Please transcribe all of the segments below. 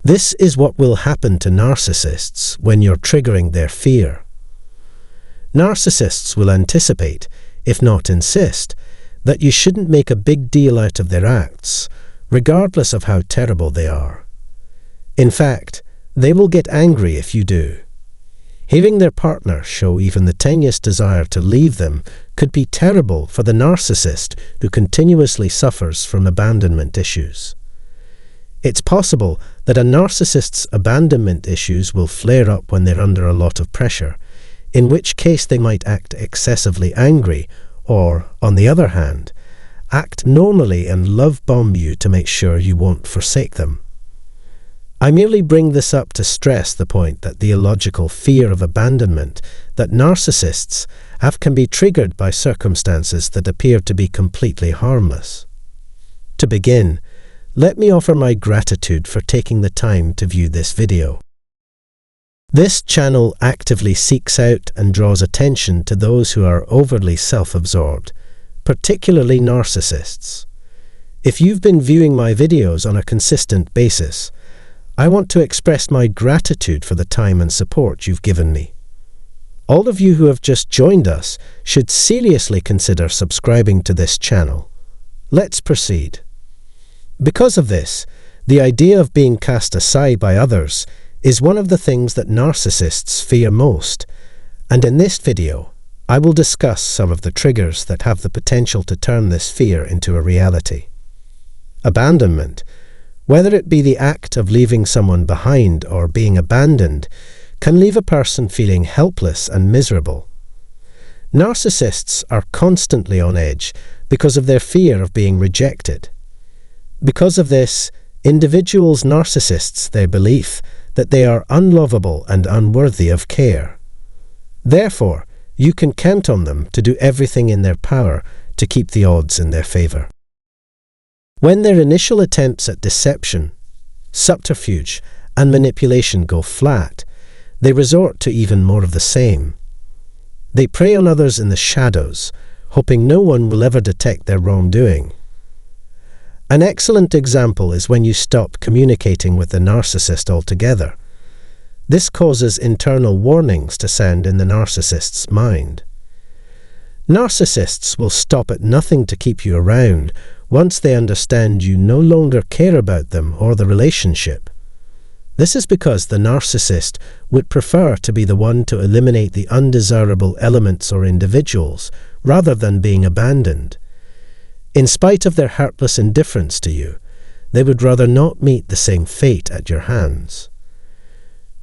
This is what will happen to narcissists when you're triggering their fear. Narcissists will anticipate, if not insist, that you shouldn't make a big deal out of their acts, regardless of how terrible they are. In fact, they will get angry if you do. Hearing their partner show even the tiniest desire to leave them could be terrible for the narcissist who continuously suffers from abandonment issues. It's possible that a narcissist's abandonment issues will flare up when they're under a lot of pressure, in which case they might act excessively angry or, on the other hand, act normally and love bomb you to make sure you won't forsake them. I merely bring this up to stress the point that the illogical fear of abandonment that narcissists have can be triggered by circumstances that appear to be completely harmless. To begin, let me offer my gratitude for taking the time to view this video. This channel actively seeks out and draws attention to those who are overly self-absorbed, particularly narcissists. If you've been viewing my videos on a consistent basis, I want to express my gratitude for the time and support you've given me. All of you who have just joined us should seriously consider subscribing to this channel. Let's proceed. Because of this, the idea of being cast aside by others is one of the things that narcissists fear most, and in this video, I will discuss some of the triggers that have the potential to turn this fear into a reality. Abandonment, whether it be the act of leaving someone behind or being abandoned, can leave a person feeling helpless and miserable. Narcissists are constantly on edge because of their fear of being rejected. Because of this, individuals narcissists their belief that they are unlovable and unworthy of care. Therefore, you can count on them to do everything in their power to keep the odds in their favor. When their initial attempts at deception, subterfuge, and manipulation go flat, they resort to even more of the same. They prey on others in the shadows, hoping no one will ever detect their wrongdoing. An excellent example is when you stop communicating with the narcissist altogether. This causes internal warnings to sound in the narcissist's mind. Narcissists will stop at nothing to keep you around once they understand you no longer care about them or the relationship. This is because the narcissist would prefer to be the one to eliminate the undesirable elements or individuals rather than being abandoned. In spite of their heartless indifference to you, they would rather not meet the same fate at your hands.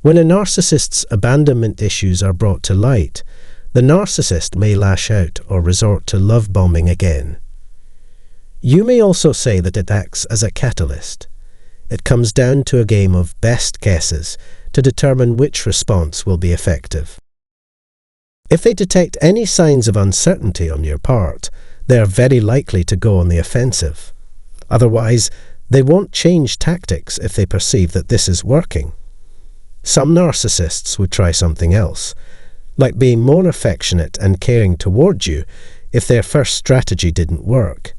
When a narcissist's abandonment issues are brought to light, the narcissist may lash out or resort to love bombing again. You may also say that it acts as a catalyst. It comes down to a game of best guesses to determine which response will be effective. If they detect any signs of uncertainty on your part, they are very likely to go on the offensive. Otherwise, they won't change tactics if they perceive that this is working. Some narcissists would try something else, like being more affectionate and caring toward you if their first strategy didn't work.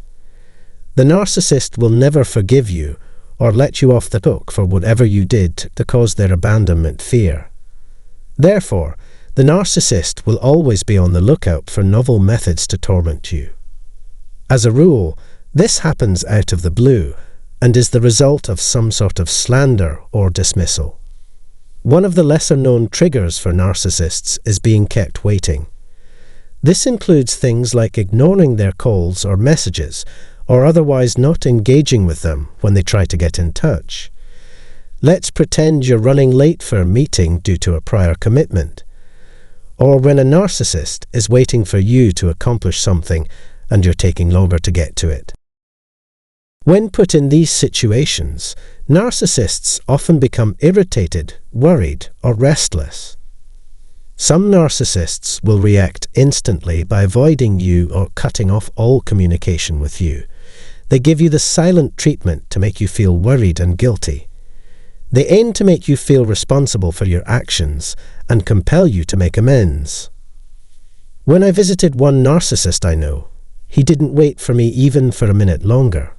The narcissist will never forgive you or let you off the hook for whatever you did to cause their abandonment fear. Therefore, the narcissist will always be on the lookout for novel methods to torment you. As a rule, this happens out of the blue and is the result of some sort of slander or dismissal. One of the lesser-known triggers for narcissists is being kept waiting. This includes things like ignoring their calls or messages, or otherwise not engaging with them when they try to get in touch. Let's pretend you're running late for a meeting due to a prior commitment, or when a narcissist is waiting for you to accomplish something and you're taking longer to get to it. When put in these situations, narcissists often become irritated, worried, or restless. Some narcissists will react instantly by avoiding you or cutting off all communication with you. They give you the silent treatment to make you feel worried and guilty. They aim to make you feel responsible for your actions and compel you to make amends. When I visited one narcissist I know, he didn't wait for me even for a minute longer.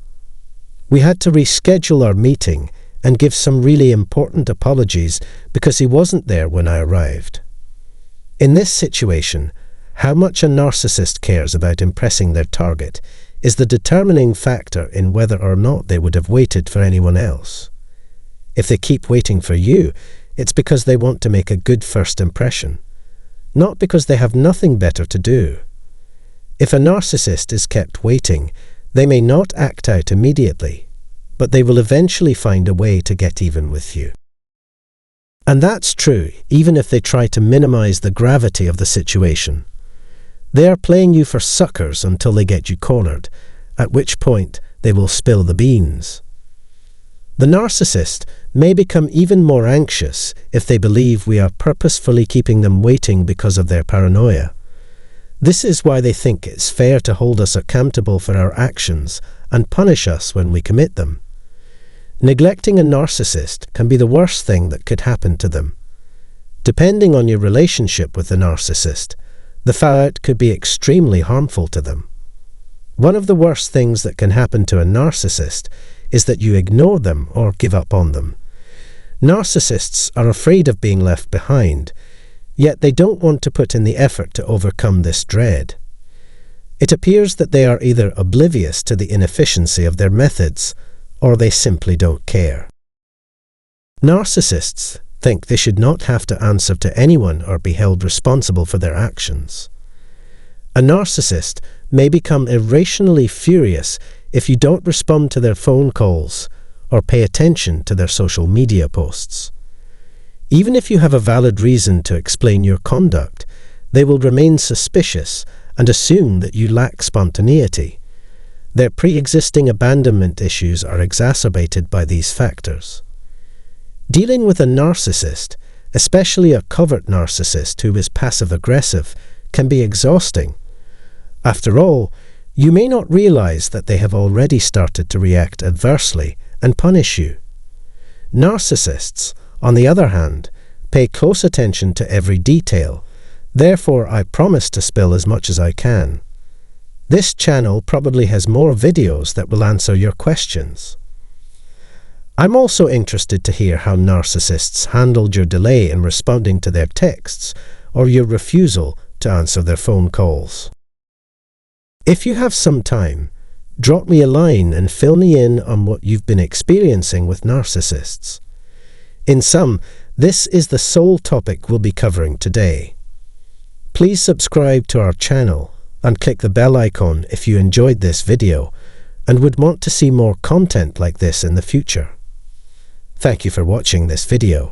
We had to reschedule our meeting, and gives some really important apologies because he wasn't there when I arrived. In this situation, how much a narcissist cares about impressing their target is the determining factor in whether or not they would have waited for anyone else. If they keep waiting for you, it's because they want to make a good first impression, not because they have nothing better to do. If a narcissist is kept waiting, they may not act out immediately, but they will eventually find a way to get even with you. And that's true even if they try to minimize the gravity of the situation. They are playing you for suckers until they get you cornered, at which point they will spill the beans. The narcissist may become even more anxious if they believe we are purposefully keeping them waiting because of their paranoia. This is why they think it's fair to hold us accountable for our actions and punish us when we commit them. Neglecting a narcissist can be the worst thing that could happen to them. Depending on your relationship with the narcissist, the fallout could be extremely harmful to them. One of the worst things that can happen to a narcissist is that you ignore them or give up on them. Narcissists are afraid of being left behind, yet they don't want to put in the effort to overcome this dread. It appears that they are either oblivious to the inefficiency of their methods, or they simply don't care. Narcissists think they should not have to answer to anyone or be held responsible for their actions. A narcissist may become irrationally furious if you don't respond to their phone calls or pay attention to their social media posts. Even if you have a valid reason to explain your conduct, they will remain suspicious and assume that you lack spontaneity. Their pre-existing abandonment issues are exacerbated by these factors. Dealing with a narcissist, especially a covert narcissist who is passive-aggressive, can be exhausting. After all, you may not realize that they have already started to react adversely and punish you. Narcissists, on the other hand, pay close attention to every detail. Therefore, I promise to spill as much as I can. This channel probably has more videos that will answer your questions. I'm also interested to hear how narcissists handled your delay in responding to their texts or your refusal to answer their phone calls. If you have some time, drop me a line and fill me in on what you've been experiencing with narcissists. In sum, this is the sole topic we'll be covering today. Please subscribe to our channel and click the bell icon if you enjoyed this video and would want to see more content like this in the future. Thank you for watching this video.